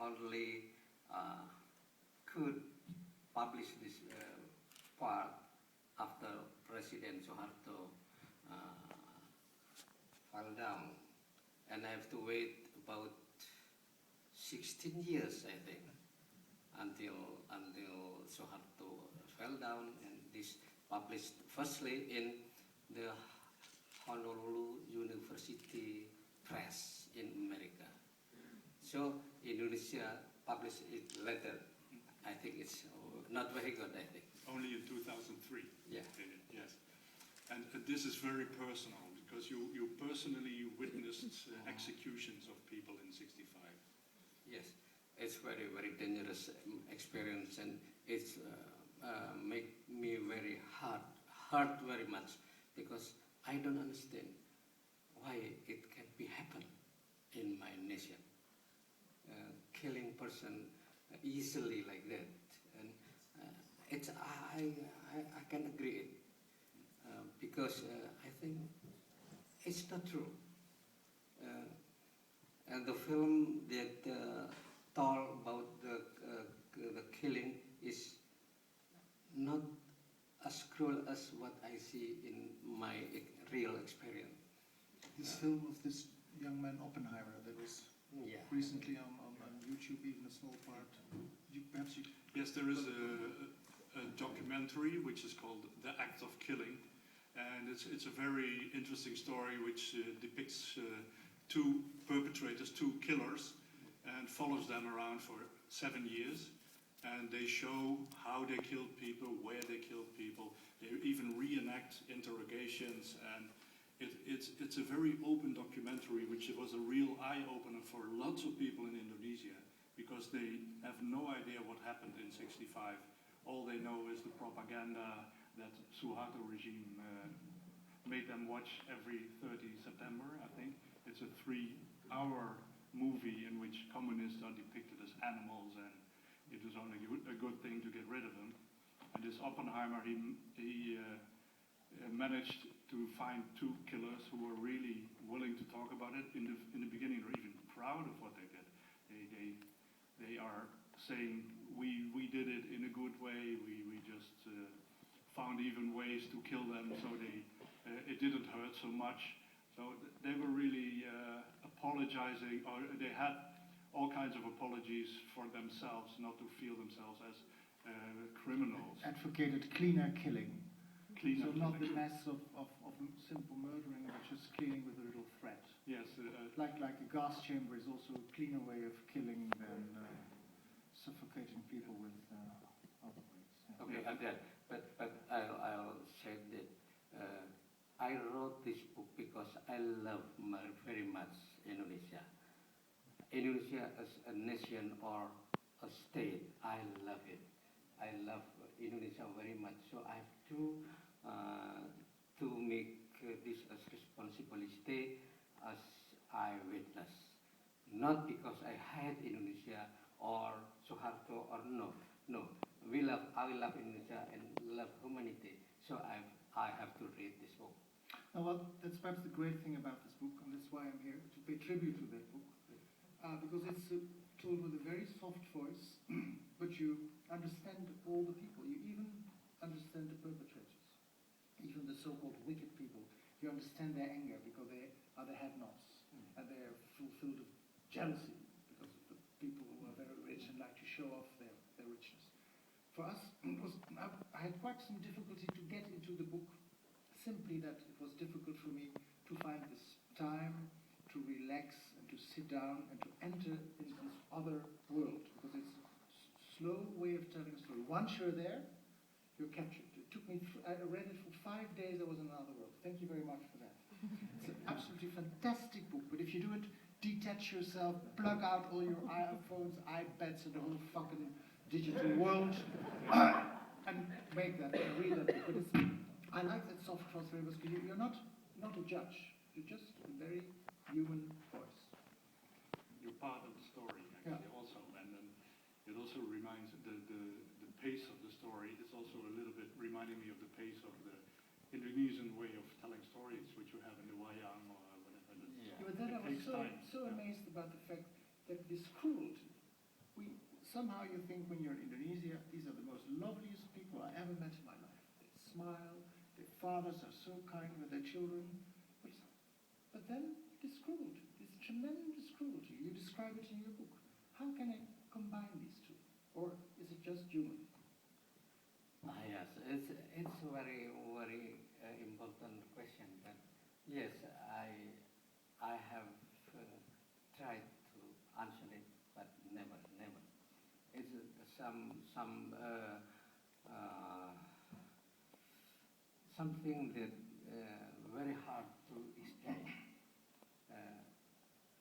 only could publish this part after President Suharto fell down, and I have to wait about 16 years, I think, until Suharto fell down, and this published firstly in the Honolulu University Press in America. So Indonesia published it later. I think it's not very good, I think. Only in 2003. Yeah. Yes. And this is very personal, because you personally witnessed executions of people in 65. Yes, it's very, very dangerous experience, and it's make me very hurt very much, because I don't understand why it can be happen in my nation, killing person easily like that, and it's I can agree it, because I think it's not true. And the film that told about the killing is not as cruel as what I see in my real experience. This film of this young man Oppenheimer that was recently on YouTube, even a small part. Yes, there is a documentary which is called The Act of Killing, and it's a very interesting story which depicts two perpetrators, two killers, and follows them around for 7 years. And they show how they killed people, where they killed people. They even reenact interrogations, and it's a very open documentary, which was a real eye-opener for lots of people in Indonesia, because they have no idea what happened in 65. All they know is the propaganda that Suharto regime made them watch every 30 September, I think. It's a 3-hour movie in which communists are depicted as animals, and it was only a good thing to get rid of them. And this Oppenheimer, he managed to find two killers who were really willing to talk about it. In the beginning, they're even proud of what they did. They are saying, we did it in a good way. We just found even ways to kill them, so it didn't hurt so much. So they were really apologizing, or they had all kinds of apologies for themselves, not to feel themselves as criminals. Advocated cleaner killing. Cleaner so not the killing. mess of simple murdering, but just killing with a little threat. Yes. Like a gas chamber is also a cleaner way of killing than suffocating people with other ways. Yeah. Okay, again, but I'll say that I wrote this book because I love very much Indonesia. Indonesia as a nation or a state, I love it. I love Indonesia very much. So I have to make this as responsibility as I witness. Not because I hate Indonesia or Suharto or no. I love Indonesia and love humanity. So I have to read this book. Now, well, that's perhaps the great thing about this book, and that's why I'm here, to pay tribute to that book. Because it's told with a very soft voice, but you understand all the people. You even understand the perpetrators, even the so-called wicked people. You understand their anger because they are the have-nots, and they are filled with jealousy because of the people who are very rich and like to show off their richness. For us, I had quite some difficulty to get into the book, simply that it was difficult for me to find this time to relax and to sit down and to enter into this other world, because it's a slow way of telling a story. Once you're there, you're captured. It took me, I read it for 5 days, I was in another world. Thank you very much for that. It's an absolutely fantastic book, but if you do it, detach yourself, plug out all your iPhones, iPads, and the whole fucking digital world, and make that, read that book. But I like that soft transfer because you're not a judge. You're just a very human voice. You're part of the story, actually, also, and then it also reminds the pace of the story is also a little bit reminding me of the pace of the Indonesian way of telling stories, which you have in the wayang or whatever. But then I was so amazed about the fact that this cruelty somehow you think when you're in Indonesia, these are the most loveliest people I ever met in my life. They smile, their fathers are so kind with their children. But then it is cruelty, this tremendous cruelty. You describe it in your book. How can I combine these two? Or is it just human? Yes, it's a very, very important question. But yes, I have tried to answer it, but never. It's something that very hard to explain.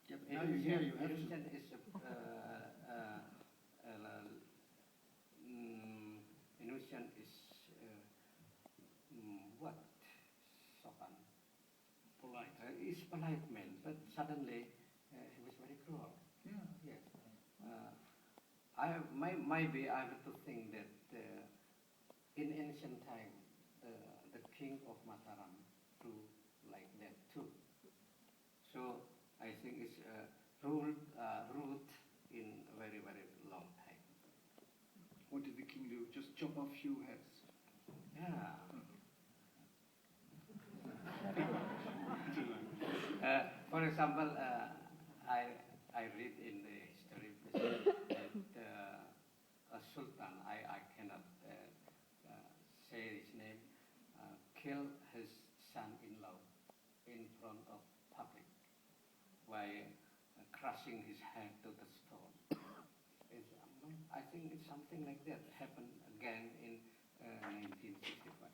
Yep, now you're here, you have to. Indonesian is Indonesian is what? Sopan. Polite. He's polite man, but suddenly he was very cruel. Yeah. Yes. Maybe I have to think that in ancient time the king of Mataram do like that too. So I think it's ruled in a very, very long time. What did the king do? Just chop off few heads. Yeah. For example, I read in the history that a sultan, I cannot say his name, killed his son-in-law in front of public by crushing his head to the stone. I think it's something like that happened again in 1965.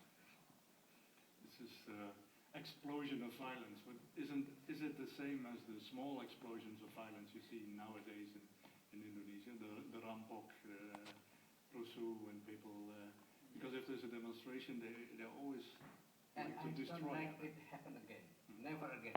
This is explosion of violence, but is it the same as the small explosions of violence you see nowadays in Indonesia? The rampok, rusuh, when people because if there's a demonstration, they always And like to I don't destroy. like it happen again. Never again.